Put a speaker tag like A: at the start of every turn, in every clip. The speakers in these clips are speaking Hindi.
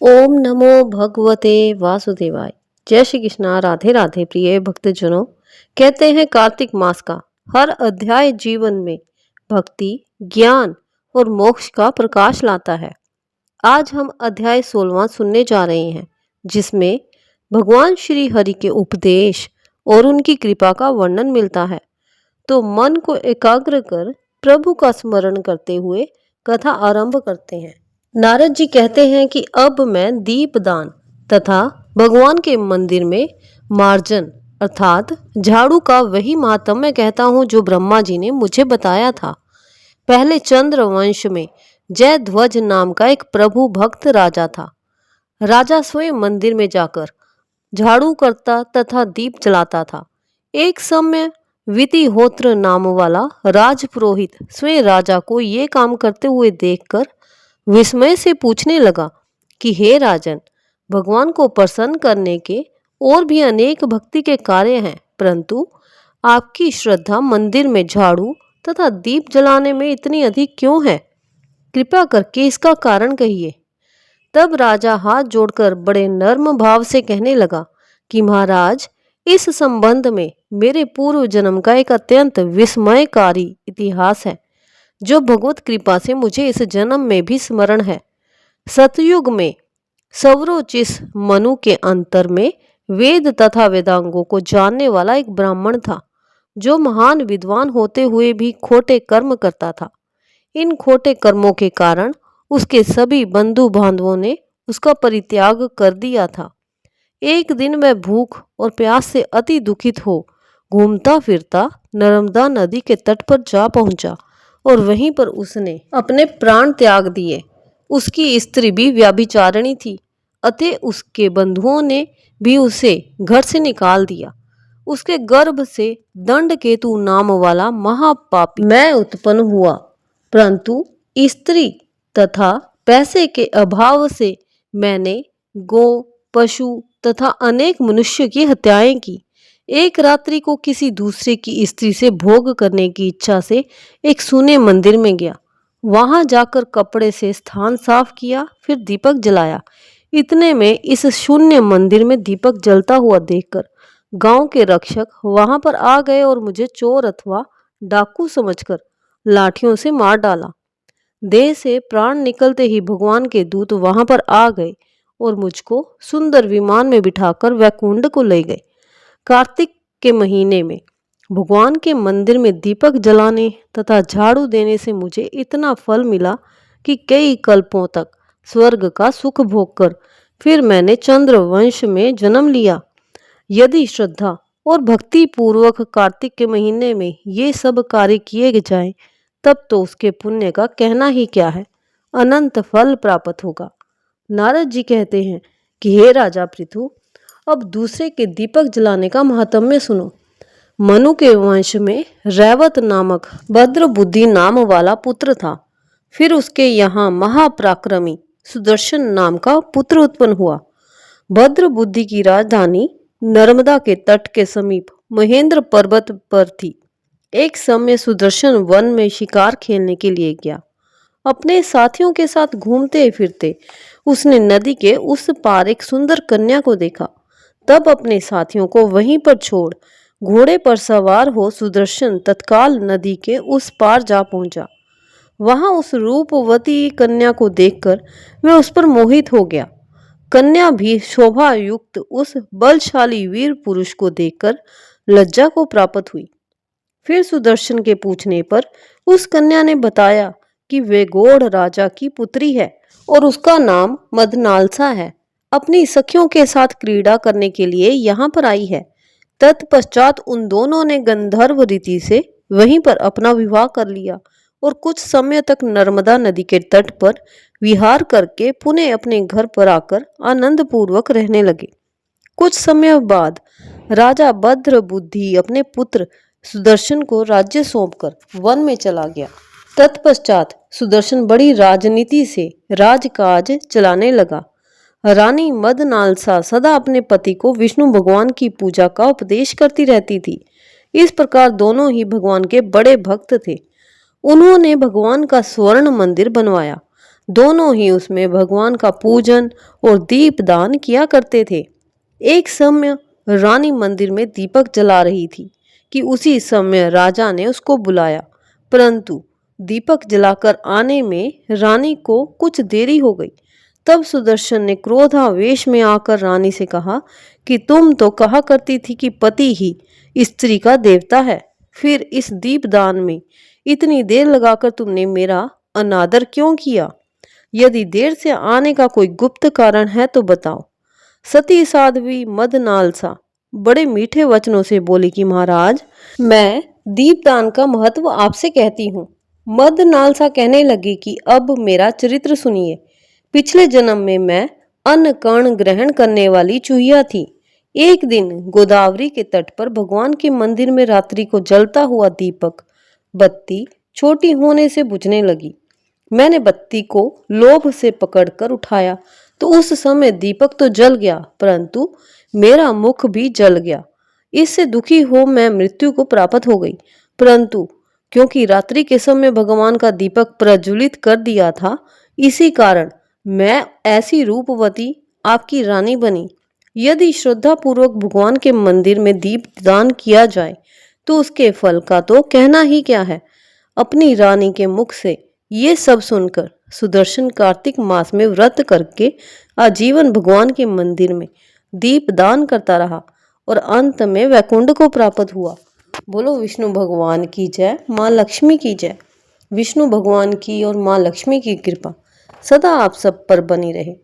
A: ओम नमो भगवते वासुदेवाय। जय श्री कृष्णा। राधे राधे प्रिय भक्तजनों। कहते हैं कार्तिक मास का हर अध्याय जीवन में भक्ति, ज्ञान और मोक्ष का प्रकाश लाता है। आज हम अध्याय 16वां सुनने जा रहे हैं, जिसमें भगवान श्री हरि के उपदेश और उनकी कृपा का वर्णन मिलता है। तो मन को एकाग्र कर प्रभु का स्मरण करते हुए कथा आरंभ करते हैं। नारद जी कहते हैं कि अब मैं दीपदान तथा भगवान के मंदिर में मार्जन अर्थात झाड़ू का वही महात्म्य कहता हूँ जो ब्रह्मा जी ने मुझे बताया था। पहले चंद्र वंश में जयध्वज नाम का एक प्रभु भक्त राजा था। राजा स्वयं मंदिर में जाकर झाड़ू करता तथा दीप जलाता था। एक समय वितिहोत्र नाम वाला राजपुरोहित स्वयं राजा को ये काम करते हुए देखकर विस्मय से पूछने लगा कि हे राजन, भगवान को प्रसन्न करने के और भी अनेक भक्ति के कार्य हैं, परंतु आपकी श्रद्धा मंदिर में झाड़ू तथा दीप जलाने में इतनी अधिक क्यों है? कृपा करके इसका कारण कहिए। तब राजा हाथ जोड़कर बड़े नर्म भाव से कहने लगा कि महाराज, इस संबंध में मेरे पूर्व जन्म का एक अत्यंत विस्मयकारी इतिहास है, जो भगवत कृपा से मुझे इस जन्म में भी स्मरण है। सतयुग में सवरोचिस मनु के अंतर में वेद तथा वेदांगों को जानने वाला एक ब्राह्मण था, जो महान विद्वान होते हुए भी खोटे कर्म करता था। इन खोटे कर्मों के कारण उसके सभी बंधु बांधवों ने उसका परित्याग कर दिया था। एक दिन वह भूख और प्यास से अति दुखित हो घूमता फिरता नर्मदा नदी के तट पर जा पहुंचा और वहीं पर उसने अपने प्राण त्याग दिए। उसकी स्त्री भी व्यभिचारिणी थी, अतः उसके बंधुओं ने भी उसे घर से निकाल दिया। उसके गर्भ से दंडकेतु नाम वाला महापापी मैं उत्पन्न हुआ, परंतु स्त्री तथा पैसे के अभाव से मैंने गौ, पशु तथा अनेक मनुष्य की हत्याएं की। एक रात्रि को किसी दूसरे की स्त्री से भोग करने की इच्छा से एक सूने मंदिर में गया। वहां जाकर कपड़े से स्थान साफ किया, फिर दीपक जलाया। इतने में इस शून्य मंदिर में दीपक जलता हुआ देखकर गांव के रक्षक वहां पर आ गए और मुझे चोर अथवा डाकू समझकर लाठियों से मार डाला। देह से प्राण निकलते ही भगवान के दूत वहां पर आ गए और मुझको सुंदर विमान में बिठाकर वैकुंठ को ले गए। कार्तिक के महीने में भगवान के मंदिर में दीपक जलाने तथा झाड़ू देने से मुझे इतना फल मिला कि कई कल्पों तक स्वर्ग का सुख भोगकर फिर मैंने चंद्र वंश में जन्म लिया। यदि श्रद्धा और भक्ति पूर्वक कार्तिक के महीने में ये सब कार्य किए जाएं, तब तो उसके पुण्य का कहना ही क्या है, अनंत फल प्राप्त होगा। नारद जी कहते हैं कि हे राजा पृथु, अब दूसरे के दीपक जलाने का महात्म्य सुनो। मनु के वंश में रैवत नामक भद्र बुद्धि नाम वाला पुत्र था। फिर उसके यहाँ महापराक्रमी सुदर्शन नाम का पुत्र उत्पन्न हुआ। भद्र बुद्धि की राजधानी नर्मदा के तट के समीप महेंद्र पर्वत पर थी। एक समय सुदर्शन वन में शिकार खेलने के लिए गया। अपने साथियों के साथ घूमते फिरते उसने नदी के उस पार एक सुंदर कन्या को देखा। तब अपने साथियों को वहीं पर छोड़ घोड़े पर सवार हो सुदर्शन तत्काल नदी के उस पार जा पहुंचा। वहां उस रूपवती कन्या को देखकर वह उस पर मोहित हो गया। कन्या भी शोभा युक्त उस बलशाली वीर पुरुष को देखकर लज्जा को प्राप्त हुई। फिर सुदर्शन के पूछने पर उस कन्या ने बताया कि वे गौड़ राजा की पुत्री है और उसका नाम मदनालसा है। अपनी सखियों के साथ क्रीड़ा करने के लिए यहाँ पर आई है। तत्पश्चात उन दोनों ने गंधर्व रीति से वहीं पर अपना विवाह कर लिया और कुछ समय तक नर्मदा नदी के तट पर विहार करके पुनः अपने घर पर आकर आनंद पूर्वक रहने लगे। कुछ समय बाद राजा भद्र बुद्धि अपने पुत्र सुदर्शन को राज्य सौंपकर वन में चला गया। तत्पश्चात सुदर्शन बड़ी राजनीति से राजकाज चलाने लगा। रानी मदनालसा सदा अपने पति को विष्णु भगवान की पूजा का उपदेश करती रहती थी। इस प्रकार दोनों ही भगवान के बड़े भक्त थे। उन्होंने भगवान का स्वर्ण मंदिर बनवाया दोनों ही उसमें भगवान का पूजन और दीपदान किया करते थे। एक समय रानी मंदिर में दीपक जला रही थी कि उसी समय राजा ने उसको बुलाया, परंतु दीपक जलाकर आने में रानी को कुछ देरी हो गई। तब सुदर्शन ने क्रोधावेश में आकर रानी से कहा कि तुम तो कहा करती थी कि पति ही स्त्री का देवता है, फिर इस दीपदान में इतनी देर लगाकर तुमने मेरा अनादर क्यों किया? यदि देर से आने का कोई गुप्त कारण है तो बताओ। सती साध्वी मदनालसा बड़े मीठे वचनों से बोली कि महाराज, मैं दीपदान का महत्व आपसे कहती हूँ। मदनालसा कहने लगी कि अब मेरा चरित्र सुनिए। पिछले जन्म में मैं अन्न कर्ण ग्रहण करने वाली चूहिया थी। एक दिन गोदावरी के तट पर भगवान के मंदिर में रात्रि को जलता हुआ दीपक बत्ती छोटी होने से बुझने लगी। मैंने बत्ती को लोभ से पकड़कर उठाया तो उस समय दीपक तो जल गया, परंतु मेरा मुख भी जल गया। इससे दुखी हो मैं मृत्यु को प्राप्त हो गई, परंतु क्योंकि रात्रि के समय भगवान का दीपक प्रज्वलित कर दिया था, इसी कारण मैं ऐसी रूपवती आपकी रानी बनी। यदि श्रद्धा पूर्वक भगवान के मंदिर में दीप दान किया जाए तो उसके फल का तो कहना ही क्या है। अपनी रानी के मुख से ये सब सुनकर सुदर्शन कार्तिक मास में व्रत करके आजीवन भगवान के मंदिर में दीप दान करता रहा और अंत में वैकुंठ को प्राप्त हुआ। बोलो विष्णु भगवान की जय, माँ लक्ष्मी की जय। विष्णु भगवान की और माँ लक्ष्मी की कृपा सदा आप सब पर बनी रहे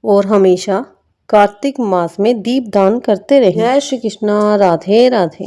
A: और हमेशा कार्तिक मास में दीप दान करते रहे। जय श्री कृष्णा, राधे राधे।